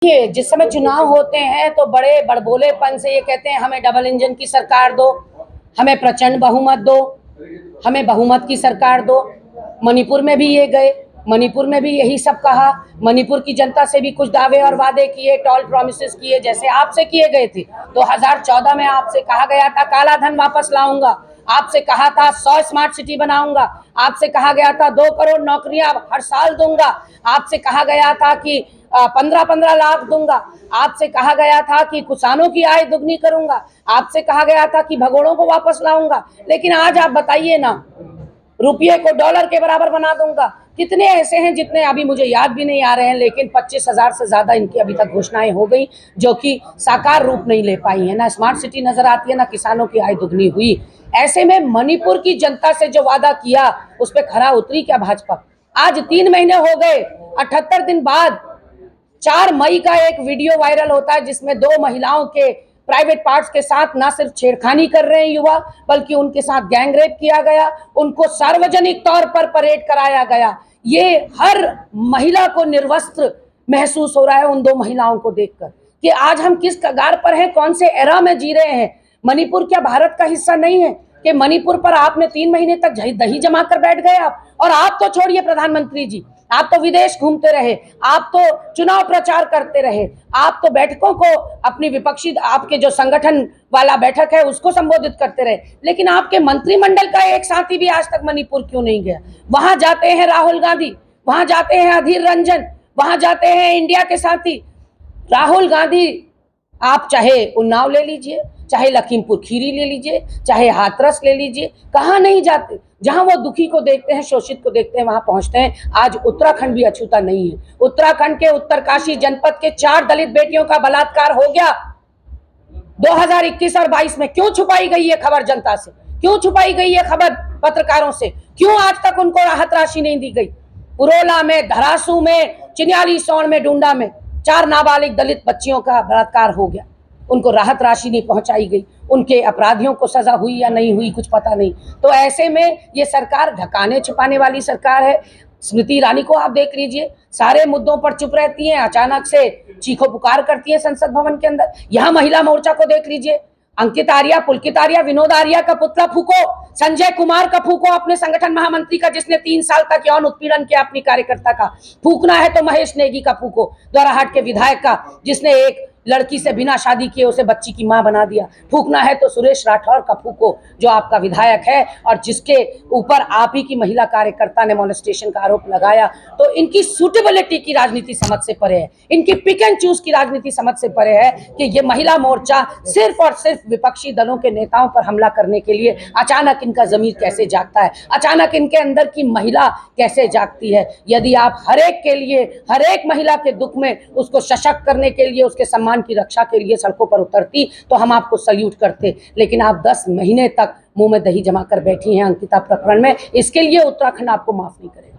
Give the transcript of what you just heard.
देखिए, जिस समय चुनाव होते हैं तो बड़े बड़बोलेपन से ये कहते हैं हमें डबल इंजन की सरकार दो, हमें प्रचंड बहुमत दो, हमें बहुमत की सरकार दो। मणिपुर में भी ये गए, मणिपुर में भी यही सब कहा। मणिपुर की जनता से भी कुछ दावे और वादे किए, टॉल प्रॉमिसेस किए, जैसे आपसे किए गए थे। 2014 में आपसे कहा गया था काला धन वापस लाऊंगा, आपसे कहा था 100 स्मार्ट सिटी बनाऊंगा, आपसे कहा गया था 2 करोड़ नौकरियां हर साल दूंगा, आपसे कहा गया था कि 15-15 लाख दूंगा, आपसे कहा गया था कि किसानों की आय दुगनी करूंगा, आपसे कहा गया था कि भगोड़ों को वापस लाऊंगा। लेकिन आज आप बताइए ना, रुपये को डॉलर के बराबर बना दूंगा। कितने ऐसे हैं जितने अभी मुझे याद भी नहीं आ रहे हैं, लेकिन 25,000 से ज्यादा इनकी अभी तक घोषणाएं हो गई जो कि साकार रूप नहीं ले पाई है। ना स्मार्ट सिटी नजर आती है, ना किसानों की आय दुगनी हुई। ऐसे में मणिपुर की जनता से जो वादा किया उस पर खरा उतरी क्या भाजपा? आज 3 महीने हो गए, 78 दिन बाद 4 मई का एक वीडियो वायरल होता है जिसमें 2 महिलाओं के प्राइवेट पार्ट्स के साथ ना सिर्फ छेड़खानी कर रहे हैं युवा, बल्कि उनके साथ गैंग रेप किया गया, उनको सार्वजनिक तौर पर परेड कराया गया। ये हर महिला को निर्वस्त्र महसूस हो रहा है उन 2 महिलाओं को देखकर कि आज हम किस कगार पर हैं, कौन से एरा में जी रहे हैं। मणिपुर क्या भारत का हिस्सा नहीं है कि मणिपुर पर आपने 3 महीने तक दही जमा कर बैठ गए आप? और आप तो छोड़िए प्रधानमंत्री जी, आप तो विदेश घूमते रहे, आप तो चुनाव प्रचार करते रहे, आप तो बैठकों को अपनी विपक्षी आपके जो संगठन वाला बैठक है उसको संबोधित करते रहे, लेकिन आपके मंत्रिमंडल का एक साथी भी आज तक मणिपुर क्यों नहीं गया? वहां जाते हैं राहुल गांधी, वहां जाते हैं अधीर रंजन, वहां जाते हैं इंडिया के साथी। राहुल गांधी, आप चाहे उन्नाव ले लीजिए, चाहे लखीमपुर खीरी ले लीजिए, चाहे हाथरस ले लीजिए, कहाँ नहीं जाते? जहां वो दुखी को देखते हैं, शोषित को देखते हैं, वहां पहुंचते हैं। आज उत्तराखंड भी अछूता नहीं है। उत्तराखंड के उत्तरकाशी जनपद के 4 दलित बेटियों का बलात्कार हो गया 2021 और 22 में। क्यों छुपाई गई ये खबर जनता से? क्यों छुपाई गई ये खबर पत्रकारों से? क्यों आज तक उनको राहत राशि नहीं दी गई? पुरोला में, धरासू में, चिन्याली सोन में, डूंडा में 4 नाबालिग दलित बच्चियों का बलात्कार हो गया, उनको राहत राशि नहीं पहुंचाई गई, उनके अपराधियों को सजा हुई या नहीं हुई कुछ पता नहीं। तो ऐसे में ये सरकार ढकाने छिपाने वाली सरकार है। स्मृति ईरानी को आप देख लीजिए, सारे मुद्दों पर चुप रहती हैं, अचानक से चीखो पुकार करती है संसद भवन के अंदर। यहाँ महिला मोर्चा को देख लीजिए, अंकित आर्या, पुलकित आर्या, विनोद आर्या का पुतला फूको, संजय कुमार का फूको, अपने संगठन महामंत्री का जिसने 3 साल तक यौन उत्पीड़न किया अपनी कार्यकर्ता का। फूकना है तो महेश नेगी का फूको, द्वाराहाट के विधायक का जिसने एक लड़की से बिना शादी किए उसे बच्ची की मां बना दिया। फूकना है तो सुरेश राठौर का फूको जो आपका विधायक है और जिसके ऊपर आप ही की महिला कार्यकर्ता ने मोलेस्टेशन का आरोप लगाया। तो इनकी सूटेबिलिटी की राजनीति समझ से परे है, इनकी पिक एंड चूज की राजनीति समझ से परे है कि ये महिला मोर्चा सिर्फ और सिर्फ विपक्षी दलों के नेताओं पर हमला करने के लिए। अचानक इनका जमीर कैसे जागता है, अचानक इनके अंदर की महिला कैसे जागती है? यदि आप हर एक के लिए, हर एक महिला के दुख में उसको सशक्त करने के लिए, उसके सम्मान की रक्षा के लिए सड़कों पर उतरती तो हम आपको सल्यूट करते। लेकिन आप 10 महीने तक मुंह में दही जमा कर बैठी हैं अंकिता प्रकरण में, इसके लिए उत्तराखंड आपको माफ नहीं करेगा।